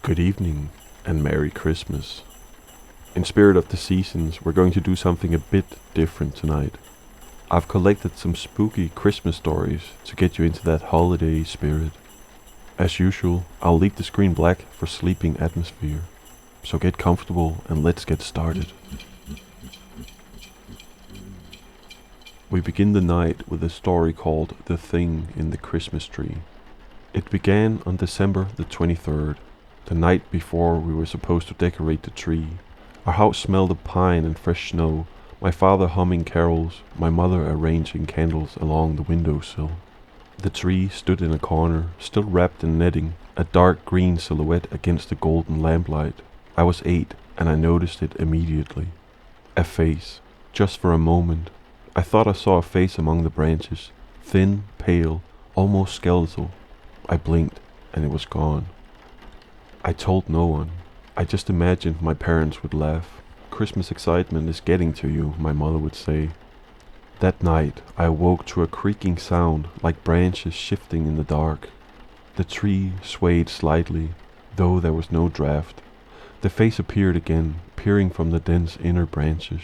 Good evening and Merry Christmas. In spirit of the seasons, we're going to do something a bit different tonight. I've collected some spooky Christmas stories to get you into that holiday spirit. As usual, I'll leave the screen black for sleeping atmosphere. So get comfortable and let's get started. We begin the night with a story called The Thing in the Christmas Tree. It began on December the 23rd, the night before we were supposed to decorate the tree. Our house smelled of pine and fresh snow, my father humming carols, my mother arranging candles along the windowsill. The tree stood in a corner, still wrapped in netting, a dark green silhouette against the golden lamplight. I was 8, and I noticed it immediately. A face, just for a moment. I thought I saw a face among the branches, thin, pale, almost skeletal. I blinked, and it was gone. I told no one. I just imagined my parents would laugh. Christmas excitement is getting to you, my mother would say. That night, I awoke to a creaking sound like branches shifting in the dark. The tree swayed slightly, though there was no draft. The face appeared again, peering from the dense inner branches.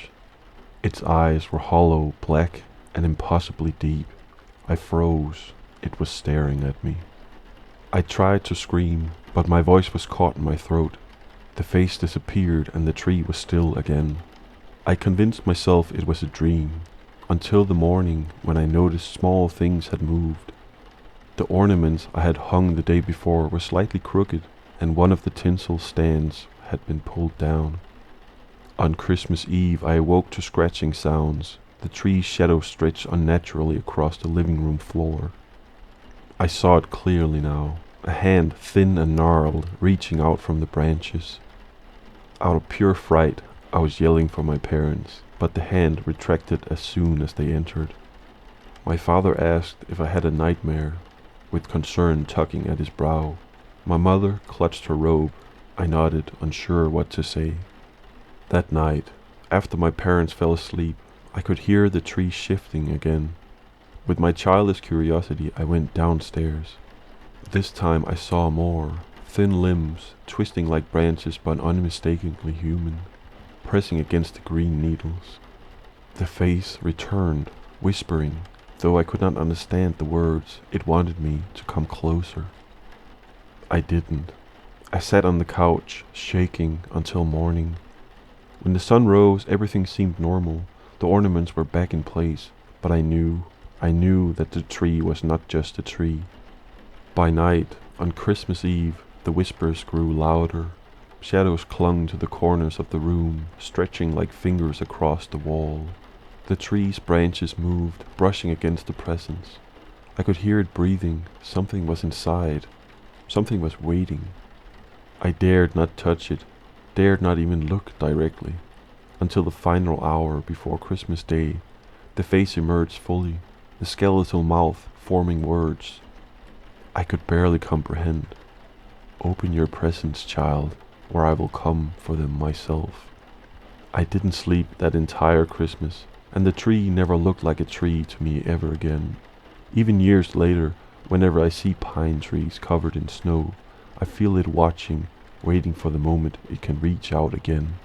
Its eyes were hollow, black, and impossibly deep. I froze. It was staring at me. I tried to scream, but my voice was caught in my throat. The face disappeared and the tree was still again. I convinced myself it was a dream, until the morning when I noticed small things had moved. The ornaments I had hung the day before were slightly crooked, and one of the tinsel stands had been pulled down. On Christmas Eve I awoke to scratching sounds. The tree's shadow stretched unnaturally across the living room floor. I saw it clearly now, a hand thin and gnarled reaching out from the branches. Out of pure fright, I was yelling for my parents, but the hand retracted as soon as they entered. My father asked if I had a nightmare, with concern tugging at his brow. My mother clutched her robe. I nodded, unsure what to say. That night, after my parents fell asleep, I could hear the tree shifting again. With my childish curiosity, I went downstairs. This time I saw more, thin limbs, twisting like branches but unmistakably human, pressing against the green needles. The face returned, whispering, though I could not understand the words. It wanted me to come closer. I didn't. I sat on the couch, shaking until morning. When the sun rose, everything seemed normal. The ornaments were back in place, but I knew that the tree was not just a tree. By night, on Christmas Eve, the whispers grew louder. Shadows clung to the corners of the room, stretching like fingers across the wall. The tree's branches moved, brushing against the presence. I could hear it breathing. Something was inside. Something was waiting. I dared not touch it, dared not even look directly. Until the final hour before Christmas Day, the face emerged fully, the skeletal mouth forming words I could barely comprehend. Open your presents, child, or I will come for them myself. I didn't sleep that entire Christmas, and the tree never looked like a tree to me ever again. Even years later, whenever I see pine trees covered in snow, I feel it watching, waiting for the moment it can reach out again.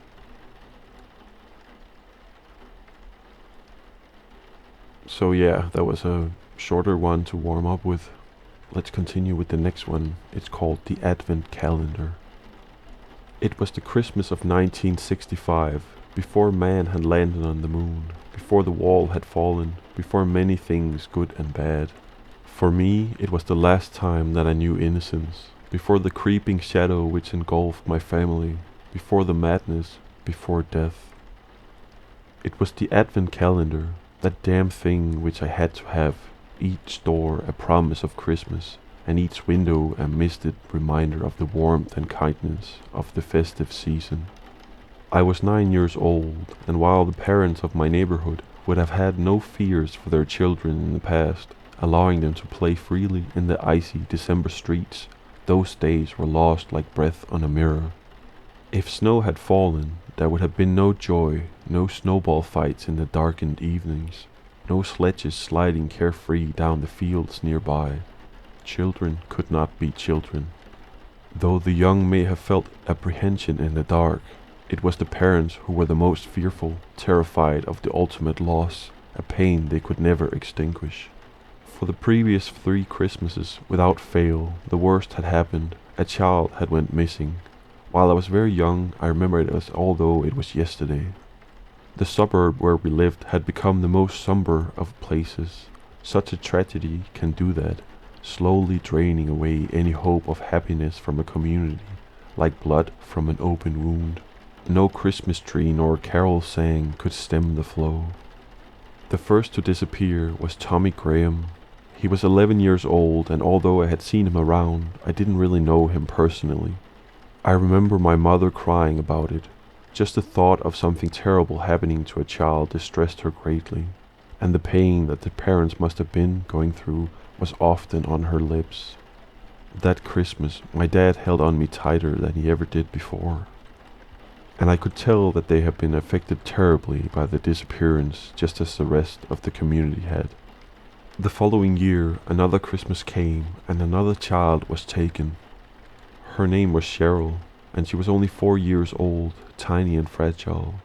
So yeah, that was a shorter one to warm up with. Let's continue with the next one. It's called The Advent Calendar. It was the Christmas of 1965, before man had landed on the moon, before the wall had fallen, before many things good and bad. For me, it was the last time that I knew innocence, before the creeping shadow which engulfed my family, before the madness, before death. It was the Advent Calendar, that damn thing which I had to have, each door a promise of Christmas, and each window a misted reminder of the warmth and kindness of the festive season. I was 9 years old, and while the parents of my neighborhood would have had no fears for their children in the past, allowing them to play freely in the icy December streets, those days were lost like breath on a mirror. If snow had fallen, there would have been no joy, no snowball fights in the darkened evenings, no sledges sliding carefree down the fields nearby. Children could not be children. Though the young may have felt apprehension in the dark, it was the parents who were the most fearful, terrified of the ultimate loss, a pain they could never extinguish. For the previous 3 Christmases, without fail, the worst had happened. A child had went missing. While I was very young, I remember it as although it was yesterday. The suburb where we lived had become the most somber of places. Such a tragedy can do that, slowly draining away any hope of happiness from a community, like blood from an open wound. No Christmas tree nor carol sang could stem the flow. The first to disappear was Tommy Graham. He was 11 years old, and although I had seen him around, I didn't really know him personally. I remember my mother crying about it. Just the thought of something terrible happening to a child distressed her greatly, and the pain that the parents must have been going through was often on her lips. That Christmas, my dad held on me tighter than he ever did before, and I could tell that they had been affected terribly by the disappearance, just as the rest of the community had. The following year, another Christmas came, and another child was taken. Her name was Cheryl, and she was only 4 years old, tiny and fragile.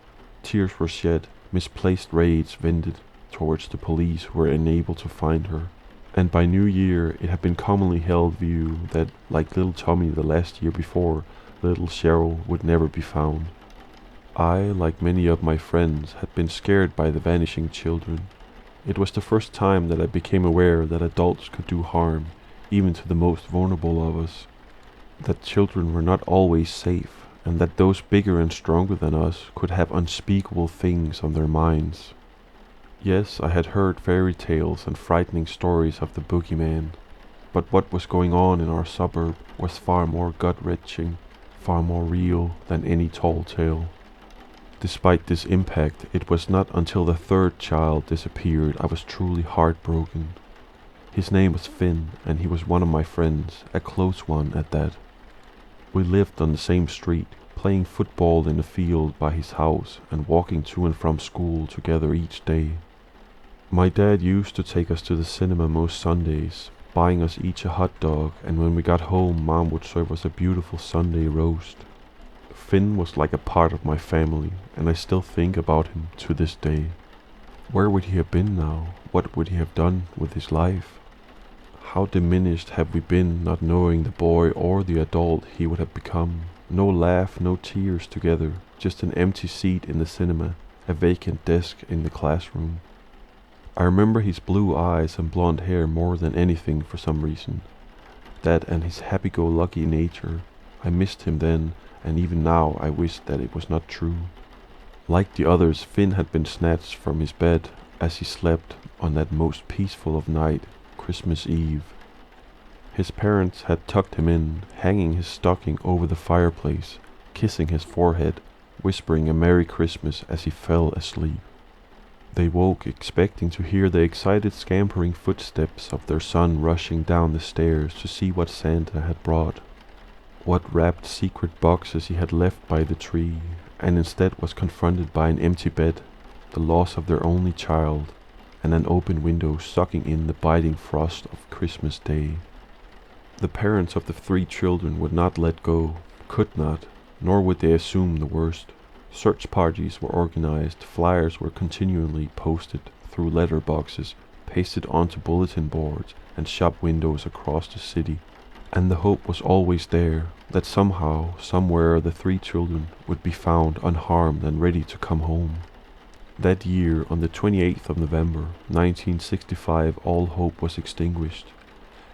Tears were shed, misplaced rage vented towards the police who were unable to find her. And by New Year it had been commonly held view that, like little Tommy the last year before, little Cheryl would never be found. I, like many of my friends, had been scared by the vanishing children. It was the first time that I became aware that adults could do harm, even to the most vulnerable of us. That children were not always safe, and that those bigger and stronger than us could have unspeakable things on their minds. Yes, I had heard fairy tales and frightening stories of the boogeyman, but what was going on in our suburb was far more gut-wrenching, far more real than any tall tale. Despite this impact, it was not until the 3rd child disappeared I was truly heartbroken. His name was Finn, and he was one of my friends, a close one at that. We lived on the same street, playing football in the field by his house and walking to and from school together each day. My dad used to take us to the cinema most Sundays, buying us each a hot dog, and when we got home Mom would serve us a beautiful Sunday roast. Finn was like a part of my family, and I still think about him to this day. Where would he have been now? What would he have done with his life? How diminished have we been, not knowing the boy or the adult he would have become. No laugh, no tears together, just an empty seat in the cinema, a vacant desk in the classroom. I remember his blue eyes and blonde hair more than anything for some reason. That and his happy-go-lucky nature. I missed him then, and even now I wish that it was not true. Like the others, Finn had been snatched from his bed as he slept on that most peaceful of night, Christmas Eve. His parents had tucked him in, hanging his stocking over the fireplace, kissing his forehead, whispering a Merry Christmas as he fell asleep. They woke expecting to hear the excited scampering footsteps of their son rushing down the stairs to see what Santa had brought, what wrapped secret boxes he had left by the tree, and instead was confronted by an empty bed, the loss of their only child, and an open window sucking in the biting frost of Christmas Day. The parents of the 3 children would not let go, could not, nor would they assume the worst. Search parties were organized, flyers were continually posted through letter boxes, pasted onto bulletin boards and shop windows across the city, and the hope was always there that somehow, somewhere the 3 children would be found unharmed and ready to come home. That year, on the 28th of November, 1965, all hope was extinguished.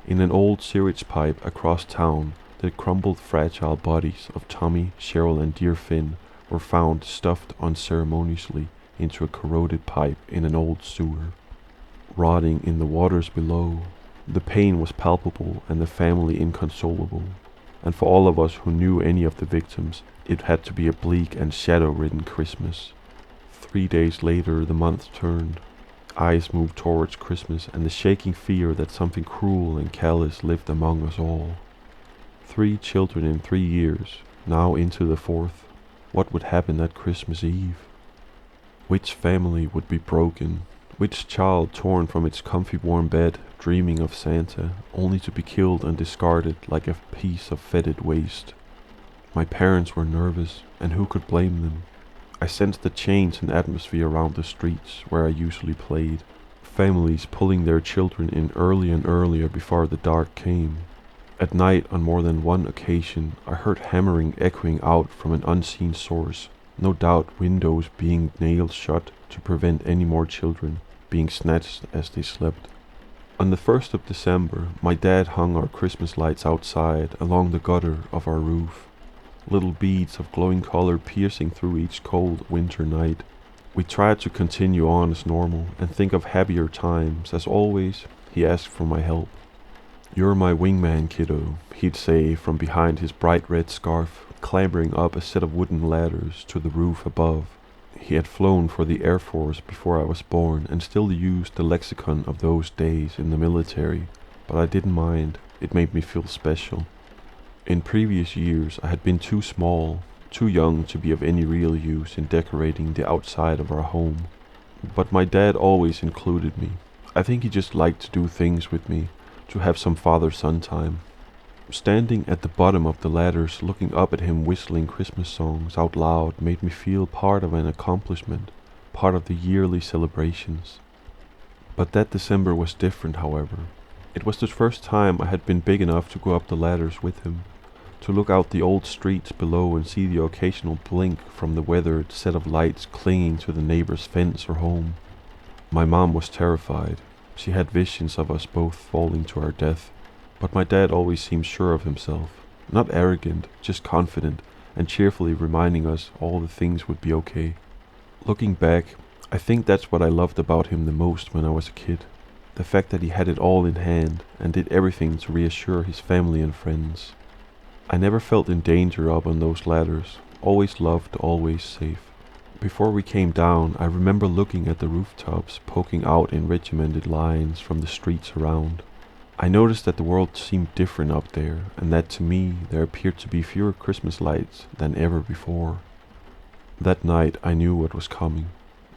In an old sewage pipe across town, the crumbled fragile bodies of Tommy, Cheryl and dear Finn were found stuffed unceremoniously into a corroded pipe in an old sewer. Rotting in the waters below, the pain was palpable and the family inconsolable, and for all of us who knew any of the victims, it had to be a bleak and shadow-ridden Christmas. 3 days later the month turned. Eyes moved towards Christmas and the shaking fear that something cruel and callous lived among us all. 3 children in 3 years, now into the 4th. What would happen that Christmas Eve? Which family would be broken? Which child torn from its comfy warm bed, dreaming of Santa, only to be killed and discarded like a piece of fetid waste. My parents were nervous, and who could blame them? I sensed the change in atmosphere around the streets where I usually played. Families pulling their children in early and earlier before the dark came. At night, on more than one occasion, I heard hammering echoing out from an unseen source, no doubt windows being nailed shut to prevent any more children being snatched as they slept. On the 1st of December, my dad hung our Christmas lights outside along the gutter of our roof, little beads of glowing color piercing through each cold winter night. We tried to continue on as normal and think of happier times. As always, he asked for my help. "You're my wingman, kiddo," he'd say from behind his bright red scarf, clambering up a set of wooden ladders to the roof above. He had flown for the Air Force before I was born and still used the lexicon of those days in the military, but I didn't mind. It made me feel special. In previous years, I had been too small, too young to be of any real use in decorating the outside of our home. But my dad always included me. I think he just liked to do things with me, to have some father-son time. Standing at the bottom of the ladders, looking up at him whistling Christmas songs out loud made me feel part of an accomplishment, part of the yearly celebrations. But that December was different, however. It was the first time I had been big enough to go up the ladders with him, to look out the old streets below and see the occasional blink from the weathered set of lights clinging to the neighbor's fence or home. My mom was terrified. She had visions of us both falling to our death. But my dad always seemed sure of himself, not arrogant, just confident, and cheerfully reminding us all the things would be okay. Looking back, I think that's what I loved about him the most when I was a kid. The fact that he had it all in hand and did everything to reassure his family and friends. I never felt in danger up on those ladders, always loved, always safe. Before we came down, I remember looking at the rooftops poking out in regimented lines from the streets around. I noticed that the world seemed different up there, and that to me there appeared to be fewer Christmas lights than ever before. That night I knew what was coming.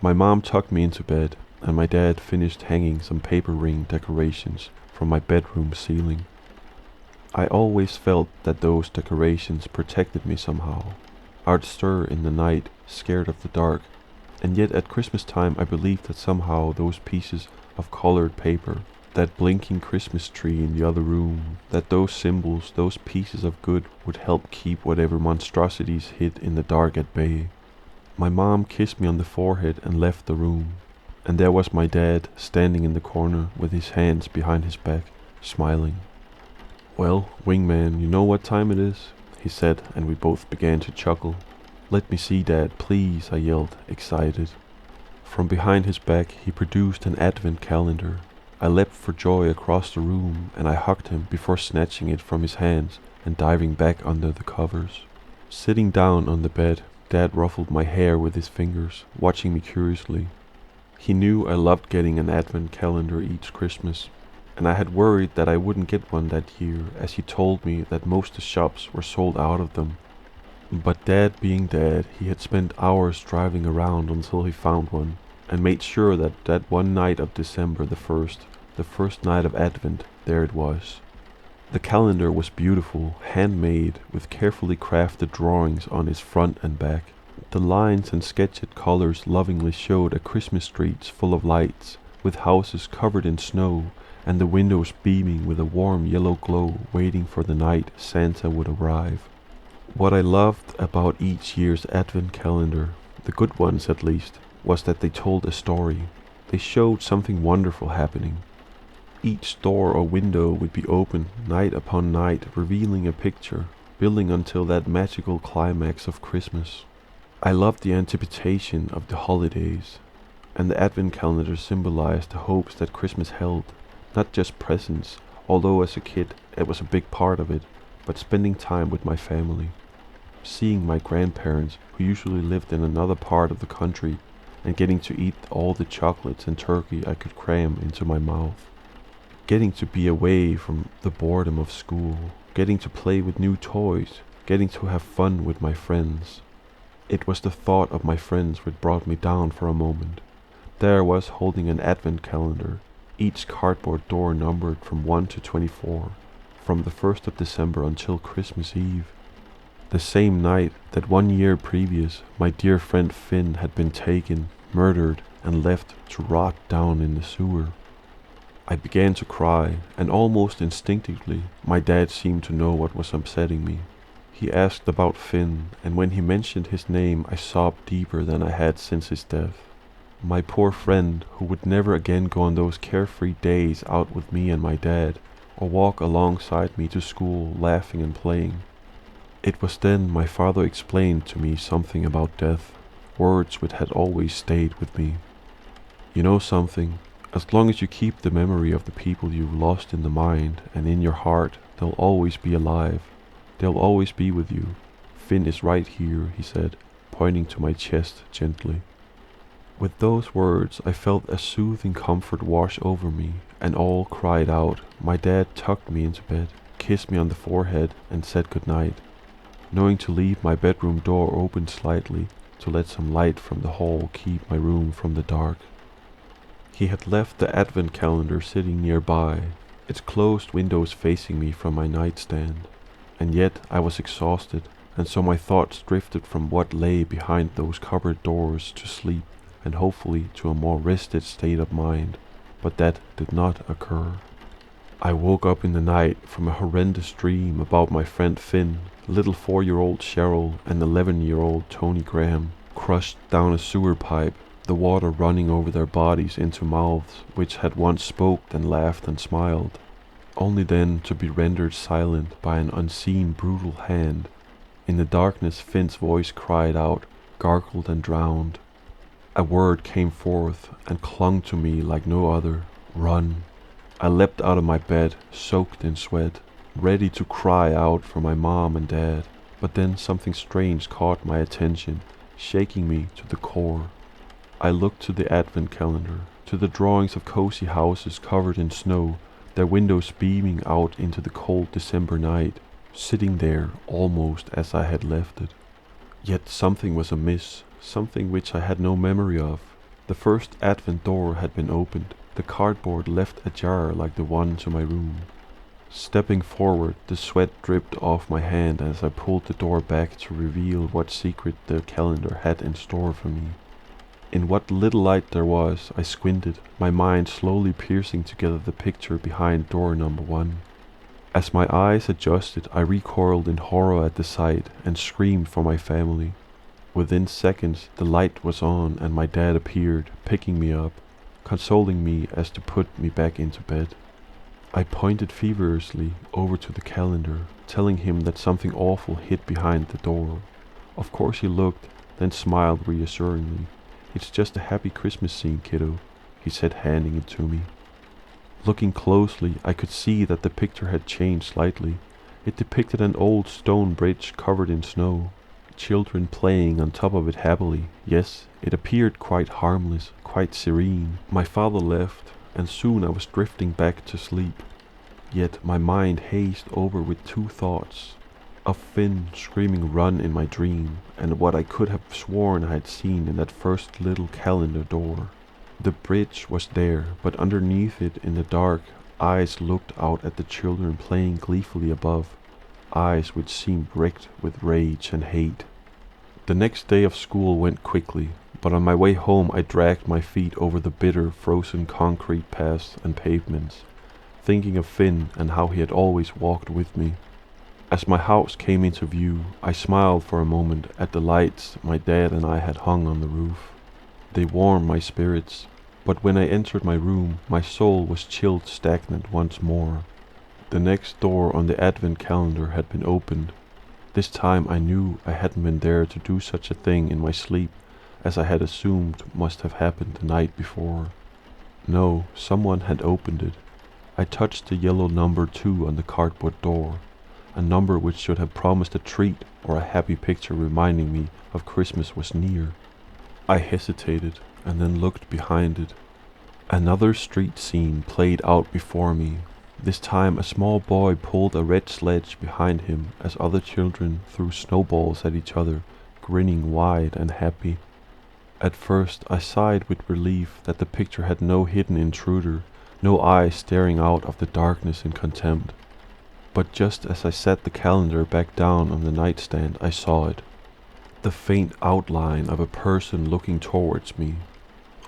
My mom tucked me into bed, and my dad finished hanging some paper ring decorations from my bedroom ceiling. I always felt that those decorations protected me somehow. I'd stir in the night, scared of the dark, and yet at Christmas time I believed that somehow those pieces of colored paper, that blinking Christmas tree in the other room, that those symbols, those pieces of good would help keep whatever monstrosities hid in the dark at bay. My mom kissed me on the forehead and left the room, and there was my dad standing in the corner with his hands behind his back, smiling. "Well, wingman, you know what time it is?" he said, and we both began to chuckle. "Let me see, Dad, please," I yelled, excited. From behind his back he produced an advent calendar. I leapt for joy across the room, and I hugged him before snatching it from his hands and diving back under the covers. Sitting down on the bed, Dad ruffled my hair with his fingers, watching me curiously. He knew I loved getting an advent calendar each Christmas, and I had worried that I wouldn't get one that year, as he told me that most of the shops were sold out of them. But Dad being Dad, he had spent hours driving around until he found one, and made sure that that one night of December the first night of Advent, there it was. The calendar was beautiful, handmade, with carefully crafted drawings on its front and back. The lines and sketched colors lovingly showed a Christmas streets full of lights, with houses covered in snow, and the windows beaming with a warm yellow glow, waiting for the night Santa would arrive. What I loved about each year's Advent calendar, the good ones at least, was that they told a story. They showed something wonderful happening. Each door or window would be opened night upon night, revealing a picture, building until that magical climax of Christmas. I loved the anticipation of the holidays, and the Advent calendar symbolized the hopes that Christmas held, not just presents, although as a kid it was a big part of it, but spending time with my family. Seeing my grandparents, who usually lived in another part of the country, and getting to eat all the chocolates and turkey I could cram into my mouth. Getting to be away from the boredom of school, getting to play with new toys, getting to have fun with my friends. It was the thought of my friends which brought me down for a moment. There I was holding an advent calendar, each cardboard door numbered from 1 to 24, from the 1st of December until Christmas Eve. The same night that 1 year previous, my dear friend Finn had been taken, murdered, and left to rot down in the sewer. I began to cry, and almost instinctively, my dad seemed to know what was upsetting me. He asked about Finn, and when he mentioned his name, I sobbed deeper than I had since his death. My poor friend, who would never again go on those carefree days out with me and my dad, or walk alongside me to school laughing and playing. It was then my father explained to me something about death, words which had always stayed with me. You know something? As long as you keep the memory of the people you've lost in the mind and in your heart, they'll always be alive. They'll always be with you. Finn is right here, he said, pointing to my chest gently. With those words, I felt a soothing comfort wash over me, and all cried out. My dad tucked me into bed, kissed me on the forehead, and said goodnight, knowing to leave my bedroom door open slightly to let some light from the hall keep my room from the dark. He had left the advent calendar sitting nearby, its closed windows facing me from my nightstand, and yet I was exhausted, and so my thoughts drifted from what lay behind those cupboard doors to sleep, and hopefully to a more rested state of mind, but that did not occur. I woke up in the night from a horrendous dream about my friend Finn, little 4-year-old Cheryl, and 11-year-old Tony Graham, crushed down a sewer pipe, the water running over their bodies into mouths which had once spoke and laughed and smiled, only then to be rendered silent by an unseen brutal hand. In the darkness Finn's voice cried out, gargled and drowned. A word came forth and clung to me like no other: run. I leapt out of my bed, soaked in sweat, ready to cry out for my mom and dad, but then something strange caught my attention, shaking me to the core. I looked to the advent calendar, to the drawings of cozy houses covered in snow, their windows beaming out into the cold December night, sitting there almost as I had left it. Yet something was amiss, something which I had no memory of. The first advent door had been opened, the cardboard left ajar like the one to my room. Stepping forward, the sweat dripped off my hand as I pulled the door back to reveal what secret the calendar had in store for me. In what little light there was, I squinted, my mind slowly piecing together the picture behind door number 1. As my eyes adjusted, I recoiled in horror at the sight and screamed for my family. Within seconds, the light was on and my dad appeared, picking me up, consoling me as to put me back into bed. I pointed feverishly over to the calendar, telling him that something awful hid behind the door. Of course he looked, then smiled reassuringly. "It's just a happy Christmas scene, kiddo," he said, handing it to me. Looking closely, I could see that the picture had changed slightly. It depicted an old stone bridge covered in snow, children playing on top of it happily. Yes, it appeared quite harmless, quite serene. My father left, and soon I was drifting back to sleep. Yet my mind hazed over with two thoughts: of Finn screaming run in my dream, and what I could have sworn I had seen in that first little calendar door. The bridge was there, but underneath it in the dark, eyes looked out at the children playing gleefully above, eyes which seemed wrecked with rage and hate. The next day of school went quickly, but on my way home I dragged my feet over the bitter, frozen concrete paths and pavements, thinking of Finn and how he had always walked with me. As my house came into view, I smiled for a moment at the lights my dad and I had hung on the roof. They warmed my spirits, but when I entered my room, my soul was chilled stagnant once more. The next door on the advent calendar had been opened. This time I knew I hadn't been there to do such a thing in my sleep as I had assumed must have happened the night before. No, someone had opened it. I touched the yellow number 2 on the cardboard door, a number which should have promised a treat or a happy picture reminding me of Christmas was near. I hesitated and then looked behind it. Another street scene played out before me. This time a small boy pulled a red sledge behind him as other children threw snowballs at each other, grinning wide and happy. At first I sighed with relief that the picture had no hidden intruder, no eye staring out of the darkness in contempt. But just as I set the calendar back down on the nightstand, I saw it. The faint outline of a person looking towards me,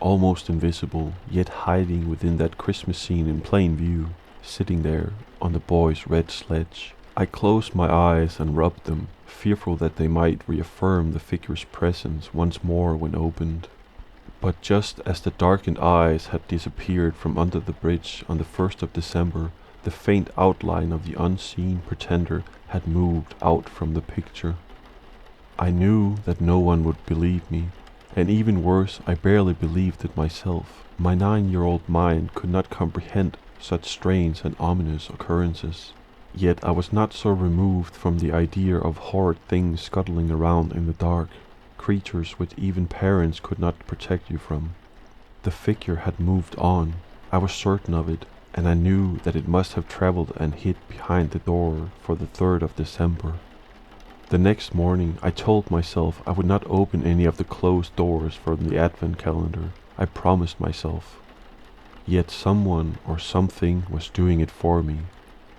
almost invisible, yet hiding within that Christmas scene in plain view, sitting there on the boy's red sledge. I closed my eyes and rubbed them, fearful that they might reaffirm the figure's presence once more when opened. But just as the darkened eyes had disappeared from under the bridge on the 1st of December, the faint outline of the unseen pretender had moved out from the picture. I knew that no one would believe me, and even worse, I barely believed it myself. My 9-year-old mind could not comprehend such strange and ominous occurrences. Yet I was not so removed from the idea of horrid things scuttling around in the dark, creatures which even parents could not protect you from. The figure had moved on, I was certain of it, and I knew that it must have traveled and hid behind the door for the 3rd of December. The next morning I told myself I would not open any of the closed doors from the advent calendar. I promised myself. Yet someone or something was doing it for me.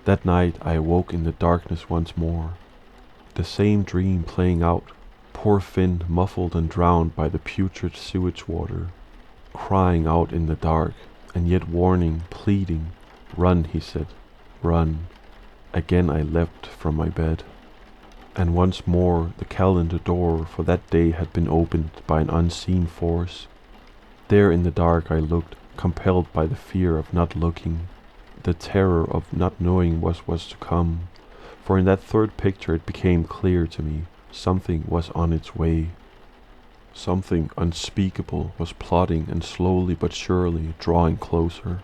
That night I awoke in the darkness once more. The same dream playing out, poor Finn muffled and drowned by the putrid sewage water, crying out in the dark, and yet warning, pleading. "Run," he said, "run." Again I leapt from my bed. And once more the calendar door for that day had been opened by an unseen force. There in the dark I looked, compelled by the fear of not looking, the terror of not knowing what was to come, for in that third picture it became clear to me something was on its way. Something unspeakable was plotting and slowly but surely drawing closer.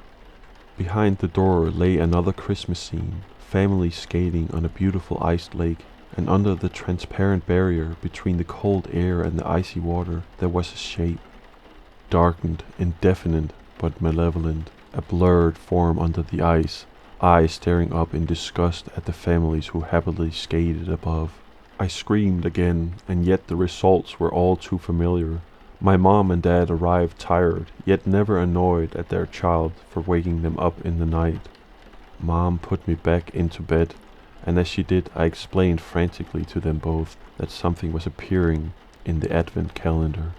Behind the door lay another Christmas scene, families skating on a beautiful iced lake, and under the transparent barrier between the cold air and the icy water there was a shape, darkened, indefinite, but malevolent, a blurred form under the ice, eyes staring up in disgust at the families who happily skated above. I screamed again, and yet the results were all too familiar. My mom and dad arrived tired, yet never annoyed at their child for waking them up in the night. Mom put me back into bed, and as she did, I explained frantically to them both that something was appearing in the advent calendar,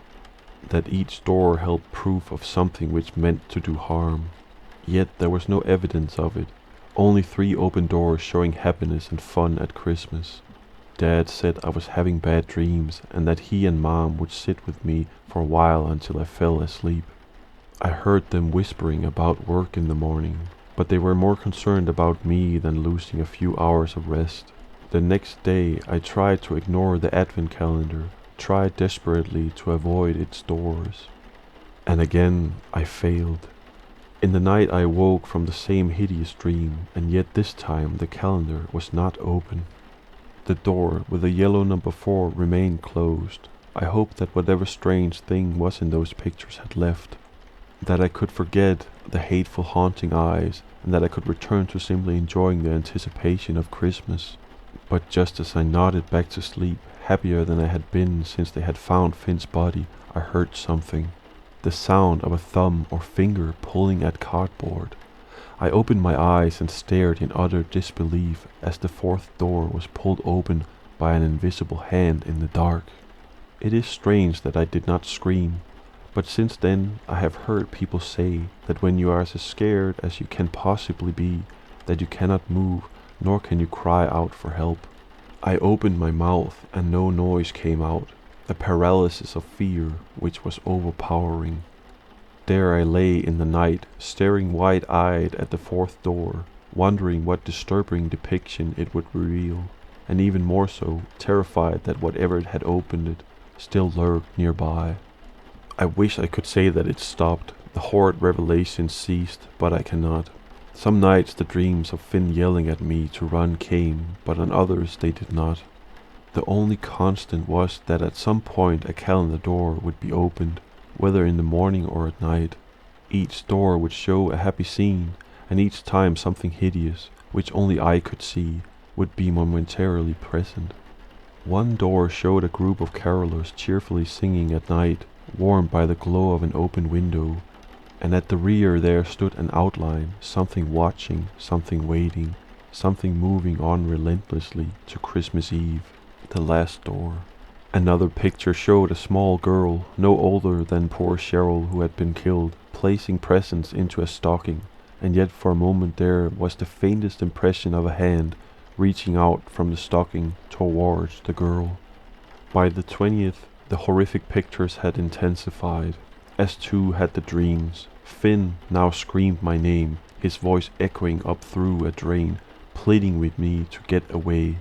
that each door held proof of something which meant to do harm. Yet there was no evidence of it, only 3 open doors showing happiness and fun at Christmas. Dad said I was having bad dreams, and that he and Mom would sit with me for a while until I fell asleep. I heard them whispering about work in the morning, but they were more concerned about me than losing a few hours of rest. The next day I tried to ignore the advent calendar, tried desperately to avoid its doors. And again I failed. In the night I woke from the same hideous dream, and yet this time the calendar was not open. The door with the yellow number 4 remained closed. I hoped that whatever strange thing was in those pictures had left, that I could forget the hateful haunting eyes, and that I could return to simply enjoying the anticipation of Christmas. But just as I nodded back to sleep, happier than I had been since they had found Finn's body, I heard something. The sound of a thumb or finger pulling at cardboard. I opened my eyes and stared in utter disbelief as the 4th door was pulled open by an invisible hand in the dark. It is strange that I did not scream, but since then I have heard people say that when you are as scared as you can possibly be, that you cannot move, nor can you cry out for help. I opened my mouth and no noise came out, a paralysis of fear which was overpowering. There I lay in the night, staring wide-eyed at the 4th door, wondering what disturbing depiction it would reveal, and even more so, terrified that whatever had opened it still lurked nearby. I wish I could say that it stopped, the horrid revelation ceased, but I cannot. Some nights the dreams of Finn yelling at me to run came, but on others they did not. The only constant was that at some point a calendar door would be opened, whether in the morning or at night. Each door would show a happy scene, and each time something hideous, which only I could see, would be momentarily present. One door showed a group of carolers cheerfully singing at night, warmed by the glow of an open window. and at the rear there stood an outline, something watching, something waiting, something moving on relentlessly to Christmas Eve, the last door. Another picture showed a small girl, no older than poor Cheryl who had been killed, placing presents into a stocking, and yet for a moment there was the faintest impression of a hand reaching out from the stocking towards the girl. By the 20th, the horrific pictures had intensified, as too had the dreams. Finn now screamed my name, his voice echoing up through a drain, pleading with me to get away.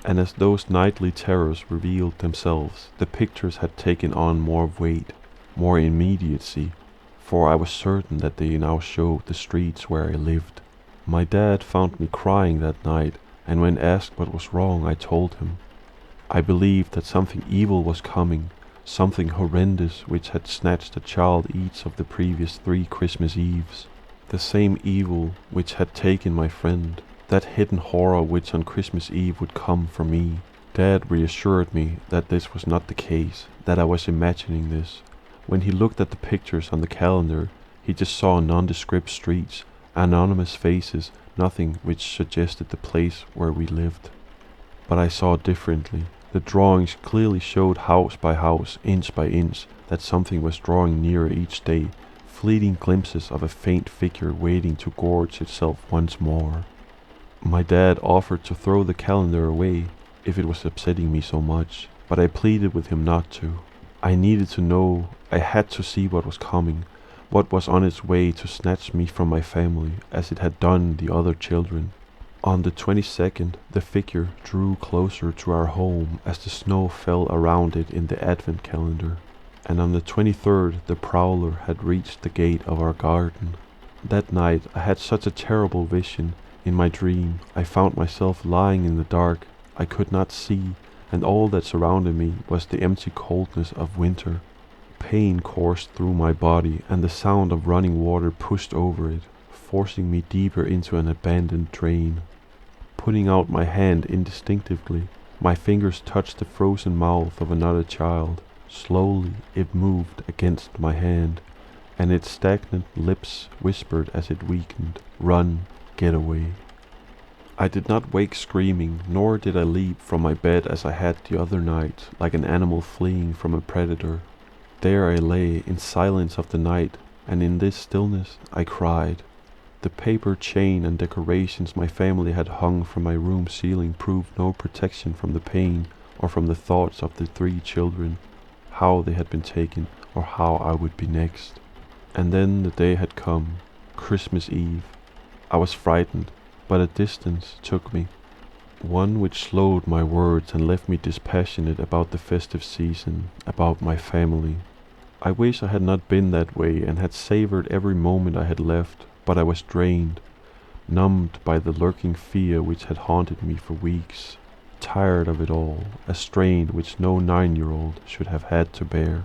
And as those nightly terrors revealed themselves, the pictures had taken on more weight, more immediacy, for I was certain that they now showed the streets where I lived. My dad found me crying that night, and when asked what was wrong, I told him. I believed that something evil was coming, something horrendous which had snatched a child each of the previous 3 Christmas Eves. The same evil which had taken my friend, that hidden horror which on Christmas Eve would come for me. Dad reassured me that this was not the case, that I was imagining this. When he looked at the pictures on the calendar, he just saw nondescript streets, anonymous faces, nothing which suggested the place where we lived. But I saw differently. The drawings clearly showed house by house, inch by inch, that something was drawing nearer each day, fleeting glimpses of a faint figure waiting to gorge itself once more. My dad offered to throw the calendar away if it was upsetting me so much, but I pleaded with him not to. I needed to know, I had to see what was coming, what was on its way to snatch me from my family, as it had done the other children. On the 22nd, the figure drew closer to our home as the snow fell around it in the advent calendar, and on the 23rd the prowler had reached the gate of our garden. That night I had such a terrible vision. In my dream I found myself lying in the dark. I could not see, and all that surrounded me was the empty coldness of winter. Pain coursed through my body, and the sound of running water pushed over it, forcing me deeper into an abandoned drain. Putting out my hand instinctively, my fingers touched the frozen mouth of another child. Slowly it moved against my hand, and its stagnant lips whispered as it weakened, "Run, get away." I did not wake screaming, nor did I leap from my bed as I had the other night, like an animal fleeing from a predator. There I lay in silence of the night, and in this stillness I cried. The paper chain and decorations my family had hung from my room ceiling proved no protection from the pain or from the thoughts of the 3 children, how they had been taken or how I would be next. And then the day had come, Christmas Eve. I was frightened, but a distance took me, one which slowed my words and left me dispassionate about the festive season, about my family. I wish I had not been that way and had savored every moment I had left, but I was drained, numbed by the lurking fear which had haunted me for weeks, tired of it all, a strain which no 9-year-old should have had to bear.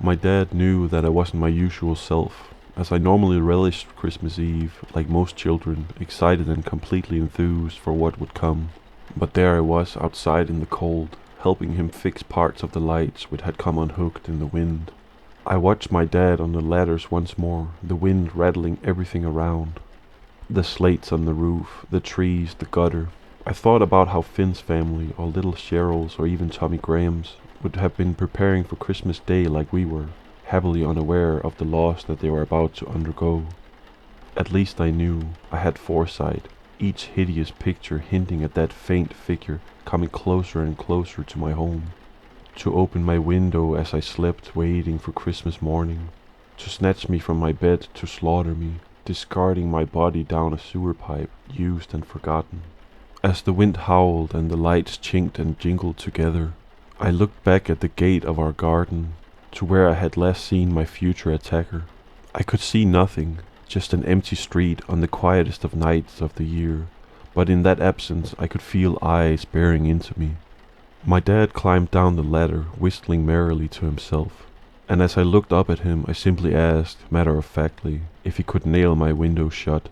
My dad knew that I wasn't my usual self, as I normally relished Christmas Eve, like most children, excited and completely enthused for what would come. But there I was outside in the cold, helping him fix parts of the lights which had come unhooked in the wind. I watched my dad on the ladders once more, the wind rattling everything around. The slates on the roof, the trees, the gutter. I thought about how Finn's family, or little Cheryl's, or even Tommy Graham's, would have been preparing for Christmas Day like we were, happily unaware of the loss that they were about to undergo. At least I knew, I had foresight, each hideous picture hinting at that faint figure coming closer and closer to my home. To open my window as I slept, waiting for Christmas morning, to snatch me from my bed, to slaughter me, discarding my body down a sewer pipe, used and forgotten. As the wind howled and the lights chinked and jingled together, I looked back at the gate of our garden, to where I had last seen my future attacker. I could see nothing, just an empty street on the quietest of nights of the year, but in that absence I could feel eyes bearing into me. My dad climbed down the ladder, whistling merrily to himself, and as I looked up at him I simply asked, matter-of-factly, if he could nail my window shut.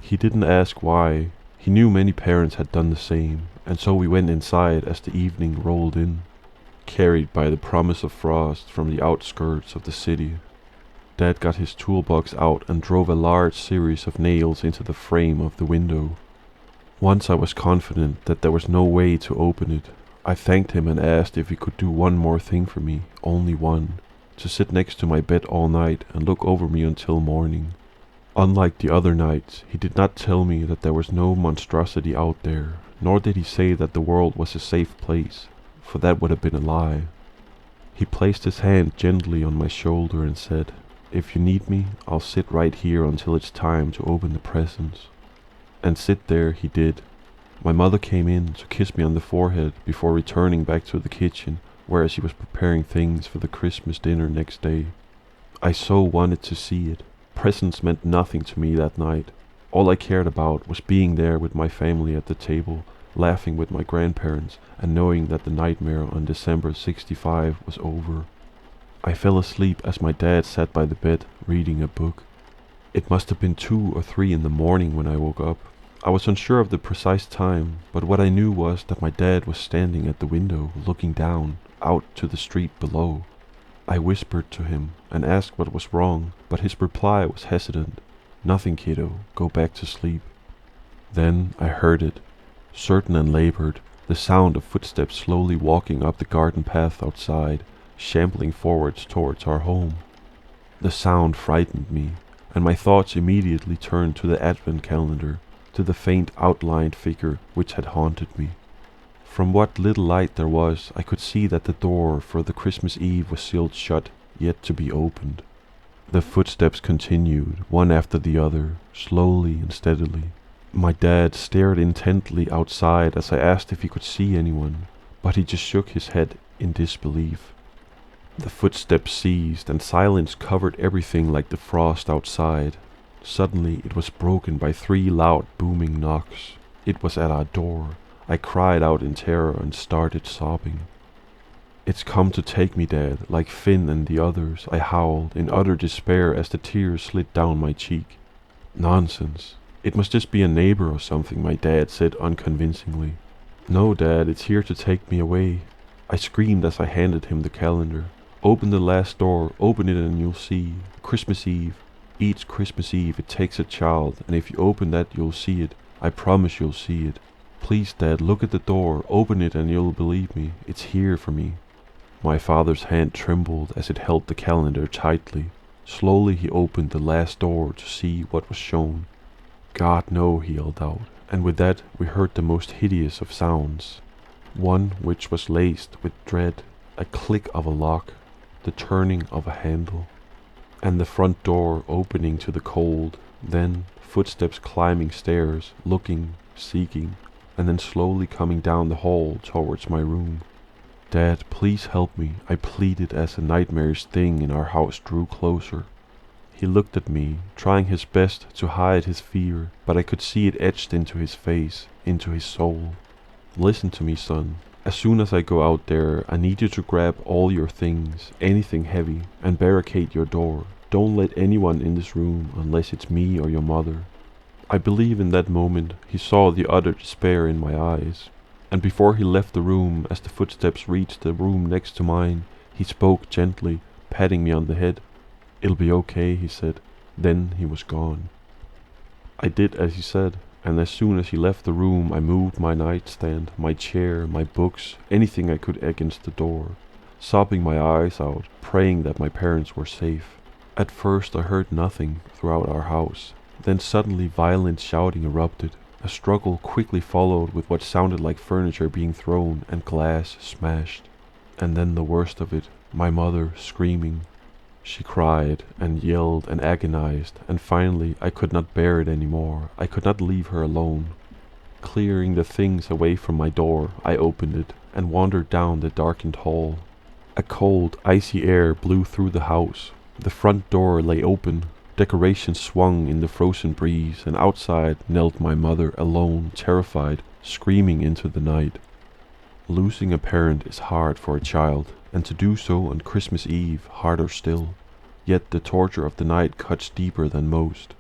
He didn't ask why. He knew many parents had done the same, and so we went inside as the evening rolled in, carried by the promise of frost from the outskirts of the city. Dad got his toolbox out and drove a large series of nails into the frame of the window. Once I was confident that there was no way to open it, I thanked him and asked if he could do one more thing for me, only one, to sit next to my bed all night and look over me until morning. Unlike the other nights, he did not tell me that there was no monstrosity out there, nor did he say that the world was a safe place, for that would have been a lie. He placed his hand gently on my shoulder and said, "If you need me, I'll sit right here until it's time to open the presents." And sit there he did. My mother came in to kiss me on the forehead before returning back to the kitchen, where she was preparing things for the Christmas dinner next day. I so wanted to see it. Presents meant nothing to me that night. All I cared about was being there with my family at the table, laughing with my grandparents, and knowing that the nightmare on December 65 was over. I fell asleep as my dad sat by the bed reading a book. It must have been 2 or 3 in the morning when I woke up. I was unsure of the precise time, but what I knew was that my dad was standing at the window looking down, out to the street below. I whispered to him and asked what was wrong, but his reply was hesitant. "Nothing, kiddo, go back to sleep." Then I heard it, certain and labored, the sound of footsteps slowly walking up the garden path outside, shambling forwards towards our home. The sound frightened me, and my thoughts immediately turned to the advent calendar, to the faint outlined figure which had haunted me. From what little light there was, I could see that the door for the Christmas Eve was sealed shut, yet to be opened. The footsteps continued, one after the other, slowly and steadily. My dad stared intently outside as I asked if he could see anyone, but he just shook his head in disbelief. The footsteps ceased, and silence covered everything like the frost outside. Suddenly it was broken by 3 loud booming knocks. It was at our door. I cried out in terror and started sobbing. "It's come to take me, Dad, like Finn and the others," I howled in utter despair as the tears slid down my cheek. "Nonsense. It must just be a neighbor or something," my dad said unconvincingly. "No, Dad, it's here to take me away." I screamed as I handed him the calendar. "Open the last door, open it and you'll see. Christmas Eve. Each Christmas Eve it takes a child, and if you open that you'll see it. I promise you'll see it. Please, Dad, look at the door, open it and you'll believe me. It's here for me." My father's hand trembled as it held the calendar tightly. Slowly he opened the last door to see what was shown. "God, no," he yelled out, and with that we heard the most hideous of sounds. One which was laced with dread, a click of a lock, the turning of a handle, and the front door opening to the cold, then footsteps climbing stairs, looking, seeking, and then slowly coming down the hall towards my room. "Dad, please help me," I pleaded as the nightmarish thing in our house drew closer. He looked at me, trying his best to hide his fear, but I could see it etched into his face, into his soul. "Listen to me, son. As soon as I go out there, I need you to grab all your things, anything heavy, and barricade your door. Don't let anyone in this room unless it's me or your mother." I believe in that moment he saw the utter despair in my eyes, and before he left the room, as the footsteps reached the room next to mine, he spoke gently, patting me on the head. "It'll be okay," he said. Then he was gone. I did as he said, and as soon as he left the room I moved my nightstand, my chair, my books, anything I could against the door, sobbing my eyes out, praying that my parents were safe. At first I heard nothing throughout our house. Then suddenly violent shouting erupted. A struggle quickly followed with what sounded like furniture being thrown and glass smashed. And then the worst of it, my mother screaming. She cried and yelled and agonized, and finally I could not bear it anymore. I could not leave her alone. Clearing the things away from my door, I opened it and wandered down the darkened hall. A cold, icy air blew through the house. The front door lay open. Decorations swung in the frozen breeze, and outside knelt my mother alone, terrified, screaming into the night. Losing a parent is hard for a child, and to do so on Christmas Eve harder still. Yet the torture of the night cuts deeper than most.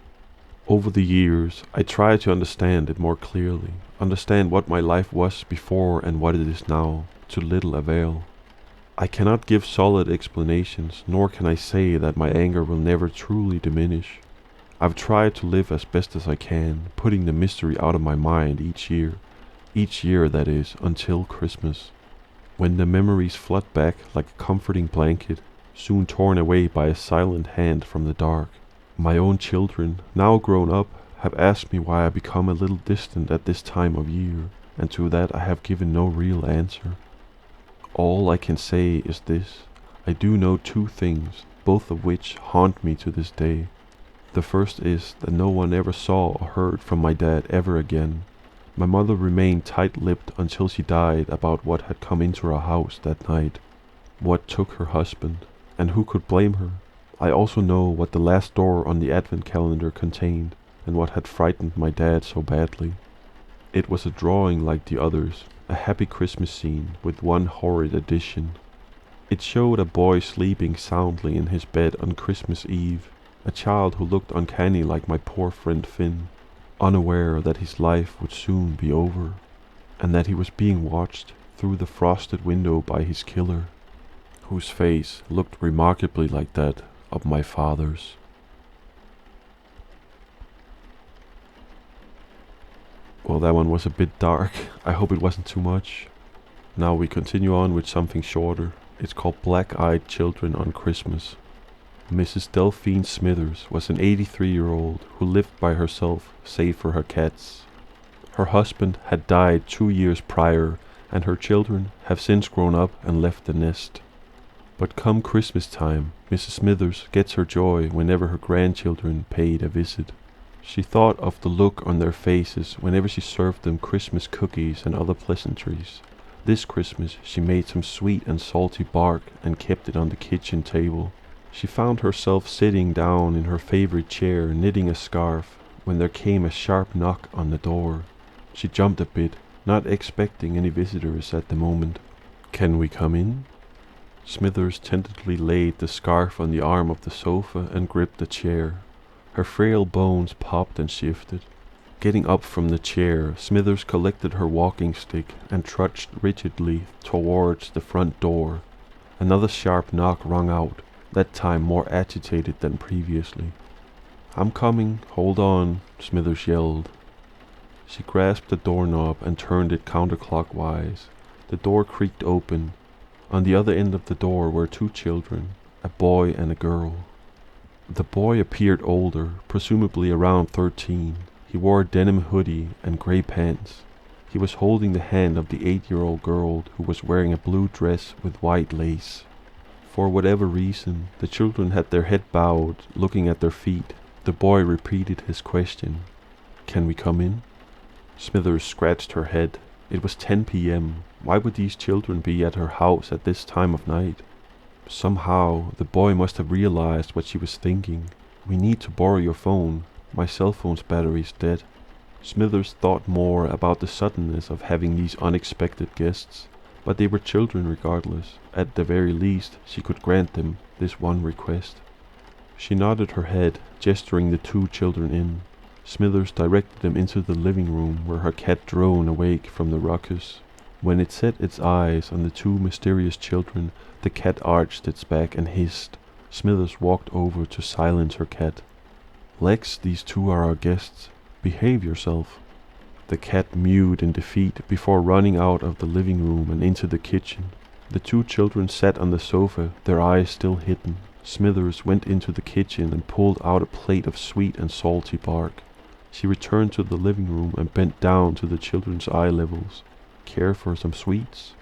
Over the years, I tried to understand it more clearly, understand what my life was before and what it is now, to little avail. I cannot give solid explanations, nor can I say that my anger will never truly diminish. I've tried to live as best as I can, putting the mystery out of my mind each year that is, until Christmas, when the memories flood back like a comforting blanket, soon torn away by a silent hand from the dark. My own children, now grown up, have asked me why I become a little distant at this time of year, and to that I have given no real answer. All I can say is this: I do know two things, both of which haunt me to this day. The first is that no one ever saw or heard from my dad ever again. My mother remained tight-lipped until she died about what had come into our house that night, what took her husband, and who could blame her. I also know what the last door on the advent calendar contained, and what had frightened my dad so badly. It was a drawing like the others, a happy Christmas scene with one horrid addition. It showed a boy sleeping soundly in his bed on Christmas Eve, a child who looked uncanny like my poor friend Finn, unaware that his life would soon be over, and that he was being watched through the frosted window by his killer, whose face looked remarkably like that of my father's. Well, that one was a bit dark. I hope it wasn't too much. Now we continue on with something shorter. It's called Black-Eyed Children on Christmas. Mrs. Delphine Smithers was an 83-year-old who lived by herself save for her cats. Her husband had died 2 years prior, and her children have since grown up and left the nest. But come Christmas time, Mrs. Smithers gets her joy whenever her grandchildren paid a visit. She thought of the look on their faces whenever she served them Christmas cookies and other pleasantries. This Christmas she made some sweet and salty bark and kept it on the kitchen table. She found herself sitting down in her favorite chair knitting a scarf when there came a sharp knock on the door. She jumped a bit, not expecting any visitors at the moment. "Can we come in?" Smithers tentatively laid the scarf on the arm of the sofa and gripped the chair. Her frail bones popped and shifted. Getting up from the chair, Smithers collected her walking stick and trudged rigidly towards the front door. Another sharp knock rang out, that time more agitated than previously. "I'm coming, hold on," Smithers yelled. She grasped the doorknob and turned it counterclockwise. The door creaked open. On the other end of the door were two children, a boy and a girl. The boy appeared older, presumably around 13. He wore a denim hoodie and grey pants. He was holding the hand of the 8-year-old girl who was wearing a blue dress with white lace. For whatever reason, the children had their head bowed, looking at their feet. The boy repeated his question, "Can we come in?" Smithers scratched her head. It was 10 p.m. Why would these children be at her house at this time of night? Somehow, the boy must have realized what she was thinking. "We need to borrow your phone. My cell phone's battery's dead." Smithers thought more about the suddenness of having these unexpected guests, but they were children regardless. At the very least, she could grant them this one request. She nodded her head, gesturing the two children in. Smithers directed them into the living room where her cat droned awake from the ruckus. When it set its eyes on the two mysterious children, the cat arched its back and hissed. Smithers walked over to silence her cat. "Lex, these two are our guests. Behave yourself." The cat mewed in defeat before running out of the living room and into the kitchen. The two children sat on the sofa, their eyes still hidden. Smithers went into the kitchen and pulled out a plate of sweet and salty bark. She returned to the living room and bent down to the children's eye levels. "Care for some sweets?"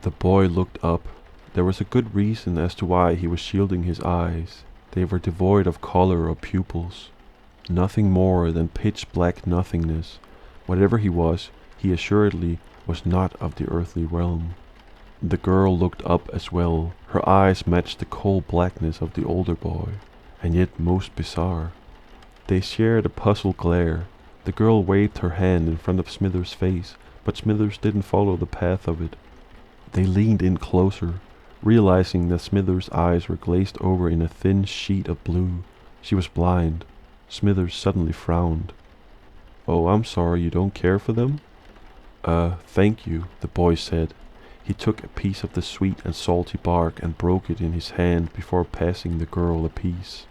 The boy looked up. There was a good reason as to why he was shielding his eyes. They were devoid of color or pupils. Nothing more than pitch-black nothingness. Whatever he was, he assuredly was not of the earthly realm. The girl looked up as well. Her eyes matched the cold blackness of the older boy, and yet most bizarre. They shared a puzzled glare. The girl waved her hand in front of Smithers' face, but Smithers didn't follow the path of it. They leaned in closer, realizing that Smithers' eyes were glazed over in a thin sheet of blue. She was blind. Smithers suddenly frowned. "Oh, I'm sorry, you don't care for them?" Thank you," the boy said. He took a piece of the sweet and salty bark and broke it in his hand before passing the girl a piece.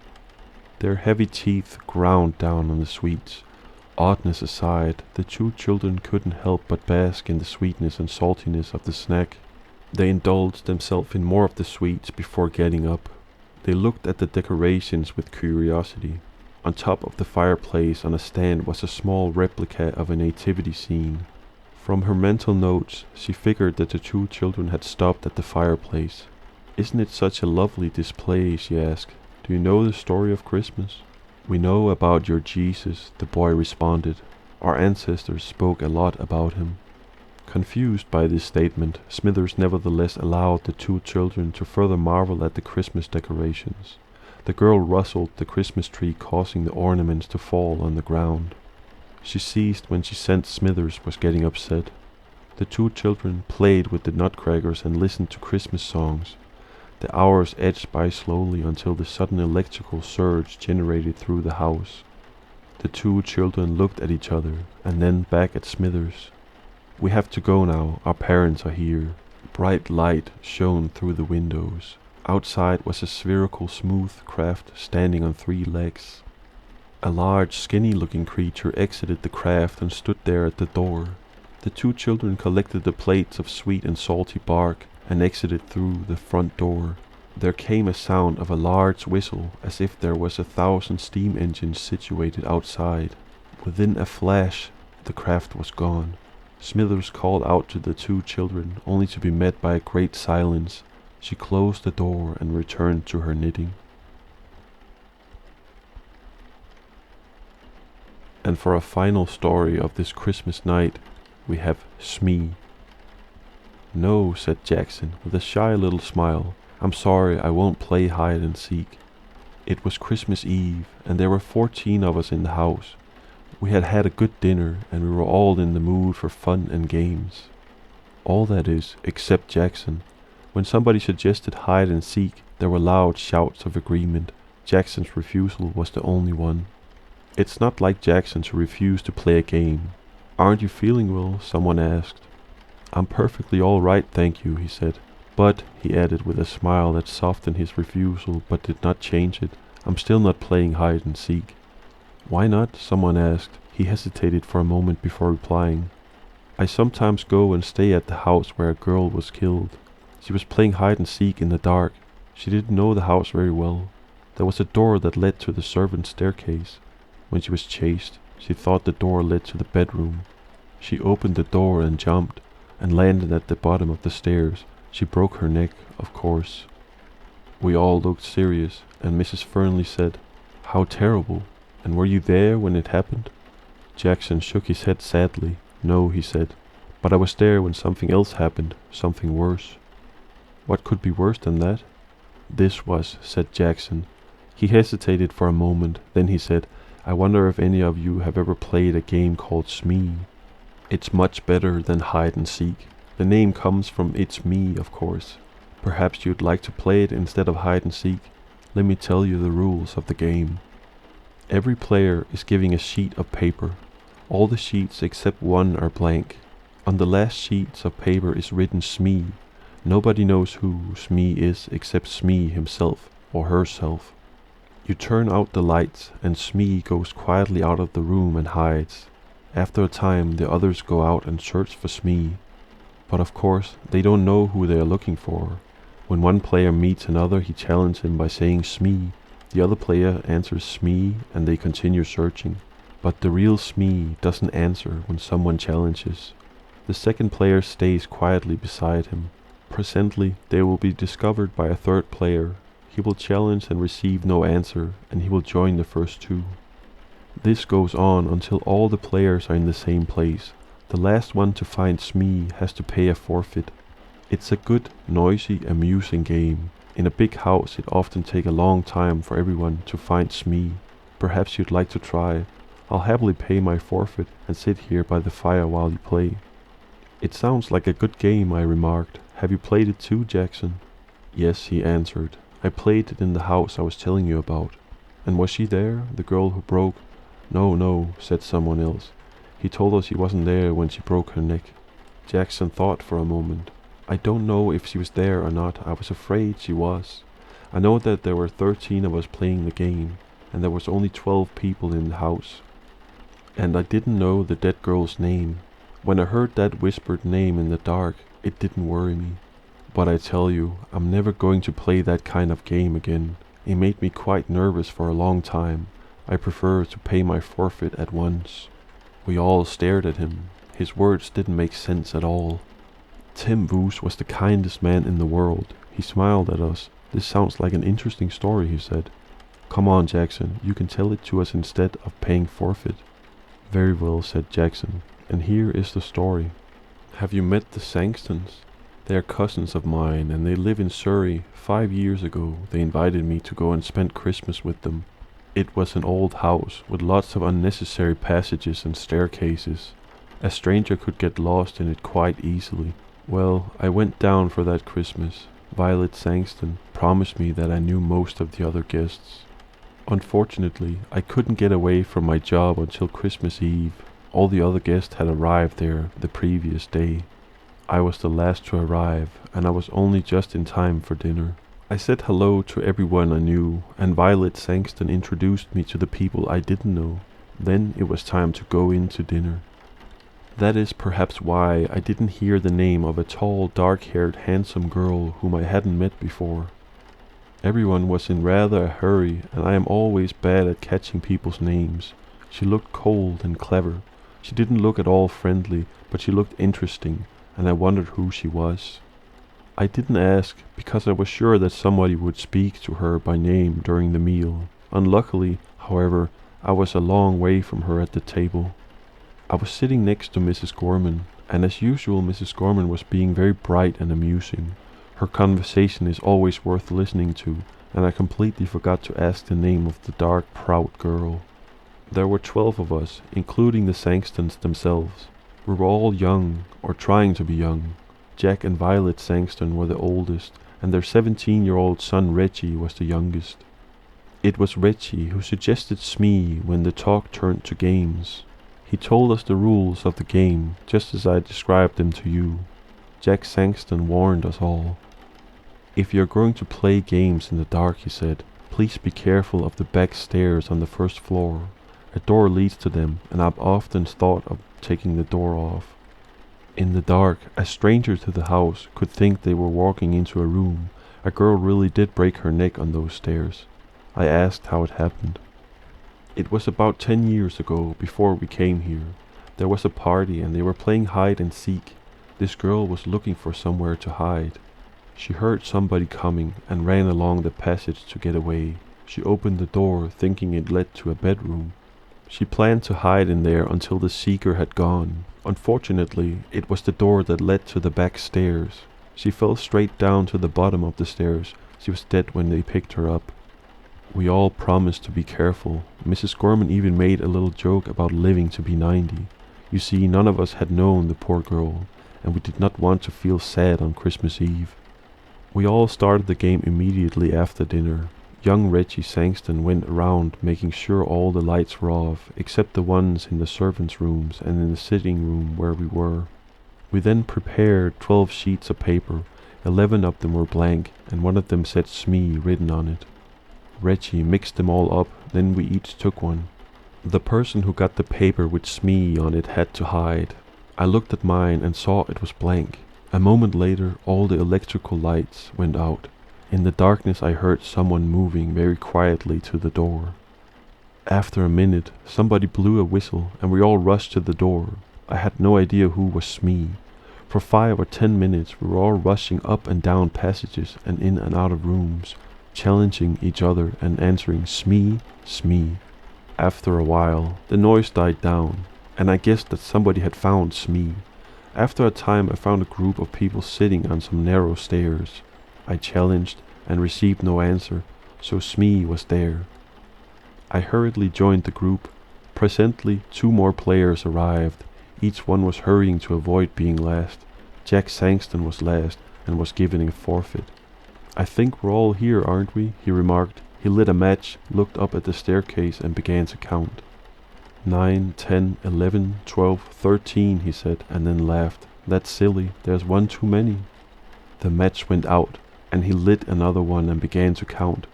Their heavy teeth ground down on the sweets. Oddness aside, the two children couldn't help but bask in the sweetness and saltiness of the snack. They indulged themselves in more of the sweets before getting up. They looked at the decorations with curiosity. On top of the fireplace on a stand was a small replica of a nativity scene. From her mental notes, she figured that the two children had stopped at the fireplace. "Isn't it such a lovely display?" she asked. "Do you know the story of Christmas?" "We know about your Jesus," the boy responded. "Our ancestors spoke a lot about him." Confused by this statement, Smithers nevertheless allowed the two children to further marvel at the Christmas decorations. The girl rustled the Christmas tree, causing the ornaments to fall on the ground. She ceased when she sensed Smithers was getting upset. The two children played with the nutcrackers and listened to Christmas songs. The hours edged by slowly until the sudden electrical surge generated through the house. The two children looked at each other and then back at Smithers. "We have to go now, our parents are here." Bright light shone through the windows. Outside was a spherical smooth craft standing on 3 legs. A large skinny-looking creature exited the craft and stood there at the door. The two children collected the plates of sweet and salty bark and exited through the front door. There came a sound of a large whistle, as if there was 1,000 steam engines situated outside. Within a flash, the craft was gone. Smithers called out to the two children, only to be met by a great silence. She closed the door and returned to her knitting. And for a final story of this Christmas night, we have Smee. "No," said Jackson, with a shy little smile. "I'm sorry, I won't play hide and seek." It was Christmas Eve, and there were 14 of us in the house. We had had a good dinner, and we were all in the mood for fun and games. All that is, except Jackson. When somebody suggested hide and seek, there were loud shouts of agreement. Jackson's refusal was the only one. It's not like Jackson to refuse to play a game. "Aren't you feeling well?" someone asked. "I'm perfectly all right, thank you," he said. "But," he added with a smile that softened his refusal but did not change it, "I'm still not playing hide and seek." "Why not?" someone asked. He hesitated for a moment before replying. "I sometimes go and stay at the house where a girl was killed. She was playing hide and seek in the dark. She didn't know the house very well. There was a door that led to the servants' staircase. When she was chased, she thought the door led to the bedroom. She opened the door and jumped, and landed at the bottom of the stairs. She broke her neck, of course." We all looked serious, and Mrs. Fernley said, "How terrible! And were you there when it happened?" Jackson shook his head sadly. "No," he said, "but I was there when something else happened, something worse." "What could be worse than that?" "This was," said Jackson. He hesitated for a moment, then he said, "I wonder if any of you have ever played a game called Smee. It's much better than hide and seek. The name comes from It's Me, of course. Perhaps you'd like to play it instead of hide and seek. Let me tell you the rules of the game. Every player is given a sheet of paper. All the sheets except one are blank. On the last sheets of paper is written Smee. Nobody knows who Smee is except Smee himself or herself. You turn out the lights, and Smee goes quietly out of the room and hides. After a time, the others go out and search for Smee. But of course, they don't know who they are looking for. When one player meets another, he challenges him by saying Smee. The other player answers Smee, and they continue searching. But the real Smee doesn't answer when someone challenges. The second player stays quietly beside him. Presently, they will be discovered by a third player. He will challenge and receive no answer, and he will join the first two. This goes on until all the players are in the same place. The last one to find Smee has to pay a forfeit. It's a good, noisy, amusing game. In a big house, it often takes a long time for everyone to find Smee. Perhaps you'd like to try. I'll happily pay my forfeit and sit here by the fire while you play. It sounds like a good game, I remarked. Have you played it too, Jackson? Yes, he answered. I played it in the house I was telling you about. And was she there, the girl who broke? No, said someone else. He told us he wasn't there when she broke her neck. Jackson thought for a moment. I don't know if she was there or not. I was afraid she was. I know that there were 13 of us playing the game, and there was only 12 people in the house. And I didn't know the dead girl's name. When I heard that whispered name in the dark, it didn't worry me. But I tell you, I'm never going to play that kind of game again. It made me quite nervous for a long time. I prefer to pay my forfeit at once. We all stared at him. His words didn't make sense at all. Tim Woos was the kindest man in the world. He smiled at us. This sounds like an interesting story, he said. Come on, Jackson, you can tell it to us instead of paying forfeit. Very well, said Jackson, and here is the story. Have you met the Sangstons? They are cousins of mine, and they live in Surrey. 5 years ago, they invited me to go and spend Christmas with them. It was an old house, with lots of unnecessary passages and staircases. A stranger could get lost in it quite easily. Well, I went down for that Christmas. Violet Sangston promised me that I knew most of the other guests. Unfortunately, I couldn't get away from my job until Christmas Eve. All the other guests had arrived there the previous day. I was the last to arrive, and I was only just in time for dinner. I said hello to everyone I knew, and Violet Sangston introduced me to the people I didn't know. Then it was time to go in to dinner. That is perhaps why I didn't hear the name of a tall, dark-haired, handsome girl whom I hadn't met before. Everyone was in rather a hurry, and I am always bad at catching people's names. She looked cold and clever. She didn't look at all friendly, but she looked interesting, and I wondered who she was. I didn't ask, because I was sure that somebody would speak to her by name during the meal. Unluckily, however, I was a long way from her at the table. I was sitting next to Mrs. Gorman, and as usual Mrs. Gorman was being very bright and amusing. Her conversation is always worth listening to, and I completely forgot to ask the name of the dark, proud girl. There were 12 of us, including the Sangstons themselves. We were all young, or trying to be young. Jack and Violet Sangston were the oldest, and their 17-year-old son Reggie was the youngest. It was Reggie who suggested Smee when the talk turned to games. He told us the rules of the game, just as I described them to you. Jack Sangston warned us all. If you're going to play games in the dark, he said, please be careful of the back stairs on the first floor. A door leads to them, and I've often thought of taking the door off. In the dark, a stranger to the house could think they were walking into a room. A girl really did break her neck on those stairs. I asked how it happened. It was about 10 years ago, before we came here. There was a party and they were playing hide and seek. This girl was looking for somewhere to hide. She heard somebody coming and ran along the passage to get away. She opened the door, thinking it led to a bedroom. She planned to hide in there until the seeker had gone. Unfortunately, it was the door that led to the back stairs. She fell straight down to the bottom of the stairs. She was dead when they picked her up. We all promised to be careful. Mrs. Gorman even made a little joke about living to be 90. You see, none of us had known the poor girl, and we did not want to feel sad on Christmas Eve. We all started the game immediately after dinner. Young Reggie Sangston went around making sure all the lights were off, except the ones in the servants' rooms and in the sitting room where we were. We then prepared 12 sheets of paper. 11 of them were blank, and one of them said Smee written on it. Reggie mixed them all up, then we each took one. The person who got the paper with Smee on it had to hide. I looked at mine and saw it was blank. A moment later, all the electrical lights went out. In the darkness I heard someone moving very quietly to the door. After a minute, somebody blew a whistle and we all rushed to the door. I had no idea who was Smee. For 5 or 10 minutes we were all rushing up and down passages and in and out of rooms, challenging each other and answering Smee, Smee. After a while, the noise died down, and I guessed that somebody had found Smee. After a time I found a group of people sitting on some narrow stairs. I challenged and received no answer, so Smee was there. I hurriedly joined the group. Presently 2 more players arrived. Each one was hurrying to avoid being last. Jack Sangston was last and was given a forfeit. I think we're all here, aren't we? He remarked. He lit a match, looked up at the staircase and began to count. 9, 10, 11, 12, 13, he said, and then laughed. That's silly. There's one too many. The match went out, and he lit another one and began to count.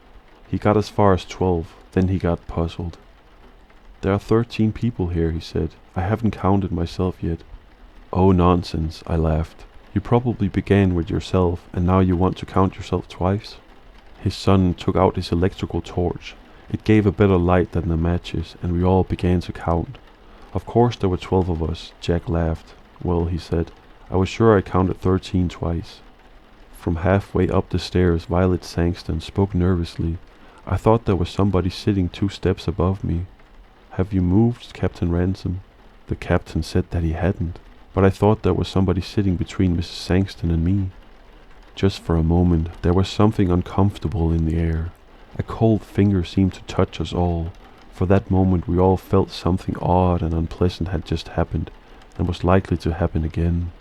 He got as far as 12, then he got puzzled. "There are 13 people here," he said. "I haven't counted myself yet." "Oh, nonsense," I laughed. "You probably began with yourself, and now you want to count yourself twice?" His son took out his electrical torch. It gave a better light than the matches, and we all began to count. "Of course there were 12 of us," Jack laughed. "Well," he said, "I was sure I counted 13 twice." From halfway up the stairs, Violet Sangston spoke nervously. "I thought there was somebody sitting 2 steps above me." "Have you moved, Captain Ransom?" The captain said that he hadn't, but I thought there was somebody sitting between Mrs. Sangston and me. Just for a moment, there was something uncomfortable in the air. A cold finger seemed to touch us all. For that moment we all felt something odd and unpleasant had just happened, and was likely to happen again.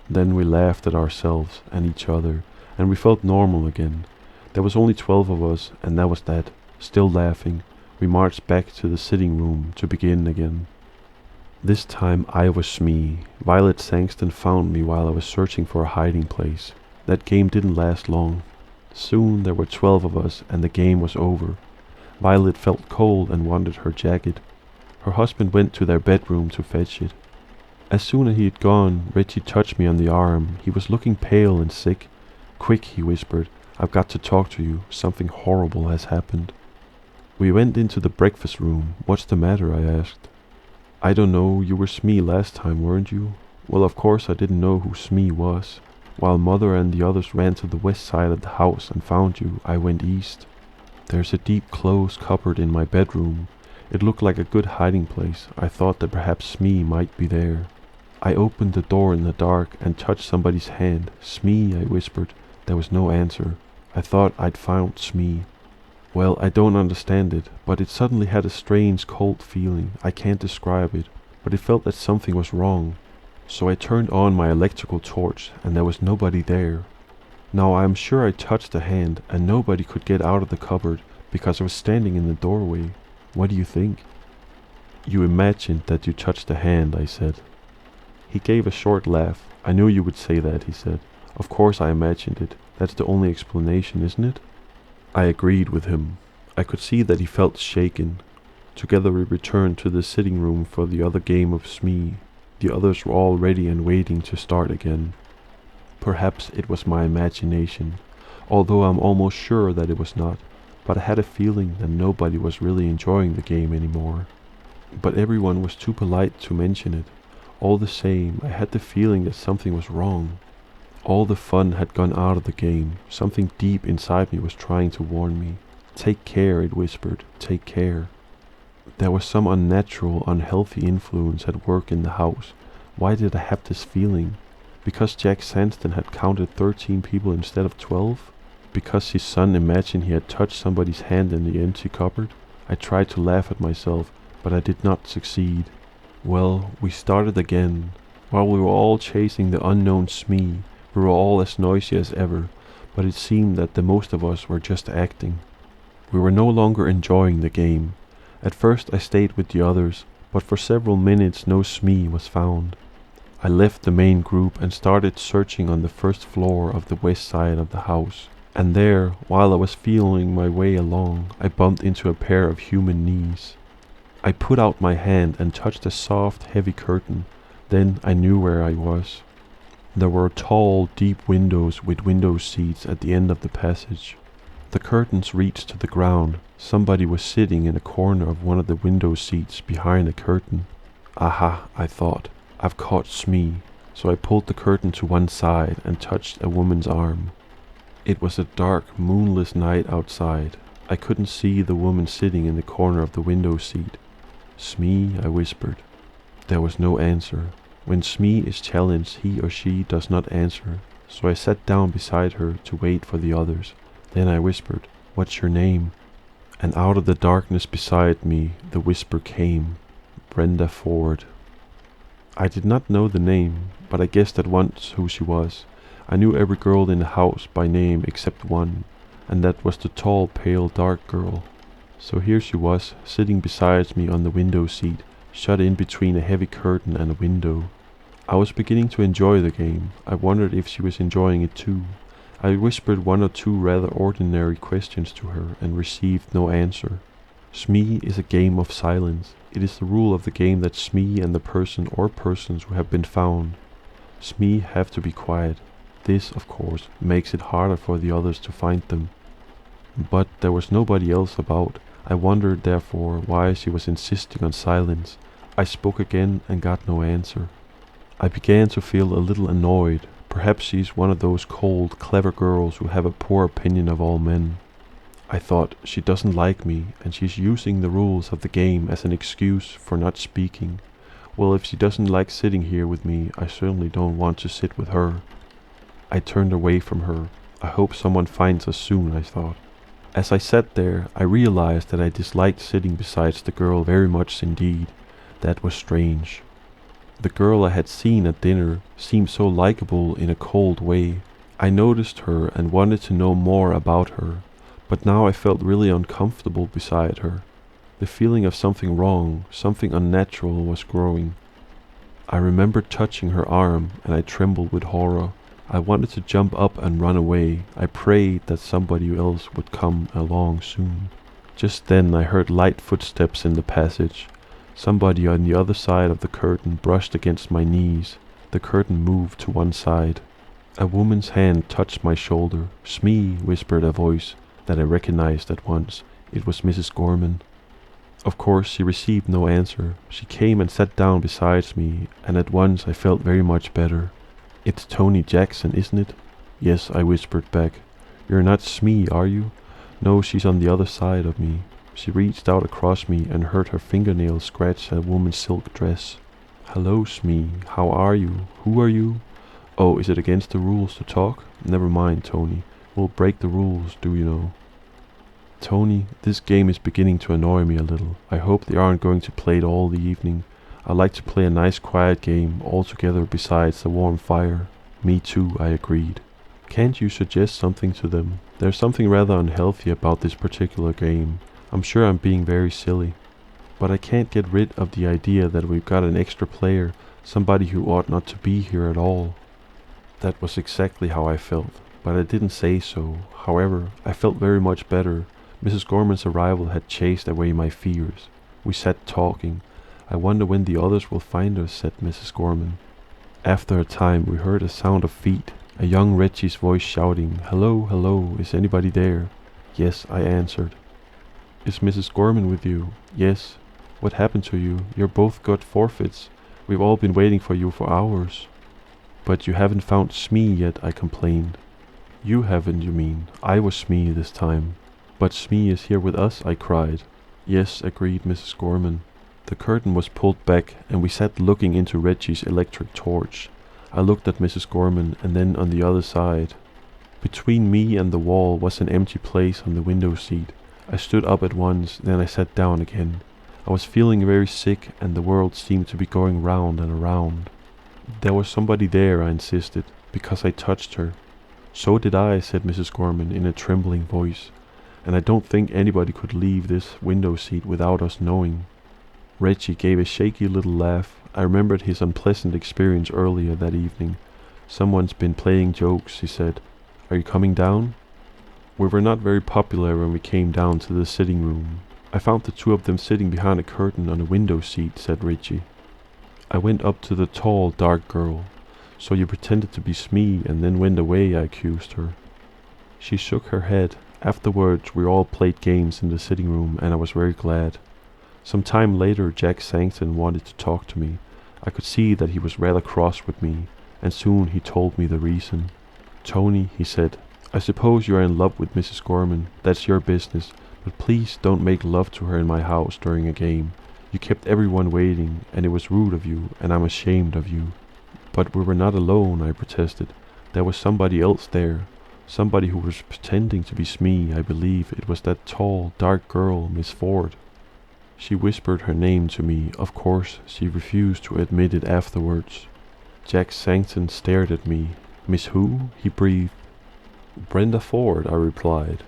Then we laughed at ourselves and each other, and we felt normal again. There was only 12 of us, and that was that. Still laughing, we marched back to the sitting room to begin again. This time I was Smee. Violet Sangston found me while I was searching for a hiding place. That game didn't last long. Soon there were 12 of us, and the game was over. Violet felt cold and wanted her jacket. Her husband went to their bedroom to fetch it. As soon as he had gone, Reggie touched me on the arm. He was looking pale and sick. "Quick," he whispered, "I've got to talk to you. Something horrible has happened." We went into the breakfast room. "What's the matter?" I asked. "I don't know. You were Smee last time, weren't you?" Well, of course I didn't know who Smee was. While Mother and the others ran to the west side of the house and found you, I went east. There's a deep clothes cupboard in my bedroom. It looked like a good hiding place. I thought that perhaps Smee might be there. I opened the door in the dark and touched somebody's hand. "Smee," I whispered. There was no answer. I thought I'd found Smee. Well, I don't understand it, but it suddenly had a strange cold feeling. I can't describe it, but it felt that something was wrong. So I turned on my electrical torch, and there was nobody there. Now I am sure I touched a hand, and nobody could get out of the cupboard, because I was standing in the doorway. What do you think? "You imagined that you touched a hand," I said. He gave a short laugh. "I knew you would say that," he said. "Of course I imagined it. That's the only explanation, isn't it?" I agreed with him. I could see that he felt shaken. Together we returned to the sitting room for the other game of Smee. The others were all ready and waiting to start again. Perhaps it was my imagination, although I'm almost sure that it was not, but I had a feeling that nobody was really enjoying the game anymore. But everyone was too polite to mention it. All the same, I had the feeling that something was wrong. All the fun had gone out of the game. Something deep inside me was trying to warn me. "Take care," it whispered, "take care." There was some unnatural, unhealthy influence at work in the house. Why did I have this feeling? Because Jack Sanston had counted 13 people instead of 12? Because his son imagined he had touched somebody's hand in the empty cupboard? I tried to laugh at myself, but I did not succeed. Well, we started again. While we were all chasing the unknown Smee, we were all as noisy as ever, but it seemed that the most of us were just acting. We were no longer enjoying the game. At first I stayed with the others, but for several minutes no Smee was found. I left the main group and started searching on the first floor of the west side of the house. And there, while I was feeling my way along, I bumped into a pair of human knees. I put out my hand and touched a soft, heavy curtain. Then I knew where I was. There were tall, deep windows with window seats at the end of the passage. The curtains reached to the ground. Somebody was sitting in a corner of one of the window seats behind the curtain. Aha, I thought, I've caught Smee. So I pulled the curtain to one side and touched a woman's arm. It was a dark, moonless night outside. I couldn't see the woman sitting in the corner of the window seat. "Smee," I whispered. There was no answer. When Smee is challenged, he or she does not answer, so I sat down beside her to wait for the others. Then I whispered, "What's your name?" And out of the darkness beside me, the whisper came, "Brenda Ford." I did not know the name, but I guessed at once who she was. I knew every girl in the house by name except one, and that was the tall, pale, dark girl. So here she was, sitting beside me on the window seat, shut in between a heavy curtain and a window. I was beginning to enjoy the game. I wondered if she was enjoying it too. I whispered one or two rather ordinary questions to her and received no answer. Smee is a game of silence. It is the rule of the game that Smee and the person or persons who have been found, Smee have to be quiet. This, of course, makes it harder for the others to find them. But there was nobody else about. I wondered, therefore, why she was insisting on silence. I spoke again and got no answer. I began to feel a little annoyed. Perhaps she's one of those cold, clever girls who have a poor opinion of all men. I thought, she doesn't like me, and she's using the rules of the game as an excuse for not speaking. Well, if she doesn't like sitting here with me, I certainly don't want to sit with her. I turned away from her. I hope someone finds us soon, I thought. As I sat there, I realized that I disliked sitting beside the girl very much indeed. That was strange. The girl I had seen at dinner seemed so likable in a cold way. I noticed her and wanted to know more about her, but now I felt really uncomfortable beside her. The feeling of something wrong, something unnatural was growing. I remembered touching her arm, and I trembled with horror. I wanted to jump up and run away. I prayed that somebody else would come along soon. Just then I heard light footsteps in the passage. Somebody on the other side of the curtain brushed against my knees. The curtain moved to one side. A woman's hand touched my shoulder. "Smee," whispered a voice that I recognized at once. It was Mrs. Gorman. Of course, she received no answer. She came and sat down beside me, and at once I felt very much better. "It's Tony Jackson, isn't it?" "Yes," I whispered back. "You're not Smee, are you?" "No, she's on the other side of me." She reached out across me and heard her fingernails scratch a woman's silk dress. "Hello, Smee. How are you? Who are you?" "Oh, is it against the rules to talk?" "Never mind, Tony. We'll break the rules, do you know?" "Tony, this game is beginning to annoy me a little. I hope they aren't going to play it all the evening. I like to play a nice quiet game all together besides a warm fire." "Me too," I agreed. "Can't you suggest something to them? There's something rather unhealthy about this particular game. I'm sure I'm being very silly, but I can't get rid of the idea that we've got an extra player, somebody who ought not to be here at all." That was exactly how I felt, but I didn't say so. However, I felt very much better. Mrs. Gorman's arrival had chased away my fears. We sat talking. "I wonder when the others will find us," said Mrs. Gorman. After a time we heard a sound of feet, a young Reggie's voice shouting, "Hello, hello, is anybody there?" "Yes," I answered. "Is Mrs. Gorman with you?" "Yes." "What happened to you? You're both got forfeits. We've all been waiting for you for hours." "But you haven't found Smee yet," I complained. "You haven't, you mean. I was Smee this time." "But Smee is here with us," I cried. "Yes," agreed Mrs. Gorman. The curtain was pulled back, and we sat looking into Reggie's electric torch. I looked at Mrs. Gorman, and then on the other side. Between me and the wall was an empty place on the window seat. I stood up at once, then I sat down again. I was feeling very sick, and the world seemed to be going round and around. "There was somebody there," I insisted, "because I touched her." "So did I," said Mrs. Gorman in a trembling voice, "and I don't think anybody could leave this window seat without us knowing." Reggie gave a shaky little laugh. I remembered his unpleasant experience earlier that evening. "Someone's been playing jokes," he said. "Are you coming down?" We were not very popular when we came down to the sitting room. "I found the two of them sitting behind a curtain on a window seat," said Reggie. I went up to the tall, dark girl. "So you pretended to be Smee and then went away," I accused her. She shook her head. Afterwards we all played games in the sitting room, and I was very glad. Some time later Jack Sankton wanted to talk to me. I could see that he was rather cross with me, and soon he told me the reason. "Tony," he said, "I suppose you are in love with Mrs. Gorman. That's your business, but please don't make love to her in my house during a game. You kept everyone waiting, and it was rude of you, and I'm ashamed of you." "But we were not alone," I protested. "There was somebody else there. Somebody who was pretending to be Smee. I believe it was that tall, dark girl, Miss Ford." She whispered her name to me. Of course, she refused to admit it afterwards. Jack Sankton stared at me. "Miss who?" he breathed. "Brenda Ford," I replied.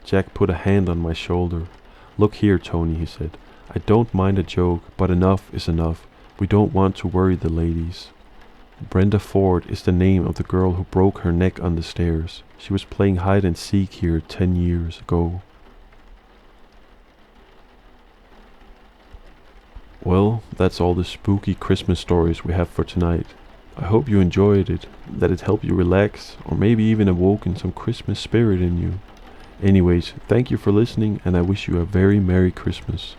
Jack put a hand on my shoulder. "Look here, Tony," he said. "I don't mind a joke, but enough is enough. We don't want to worry the ladies." Brenda Ford is the name of the girl who broke her neck on the stairs. She was playing hide and seek here 10 years ago. Well, that's all the spooky Christmas stories we have for tonight. I hope you enjoyed it, that it helped you relax, or maybe even awoken some Christmas spirit in you. Anyways, thank you for listening, and I wish you a very Merry Christmas.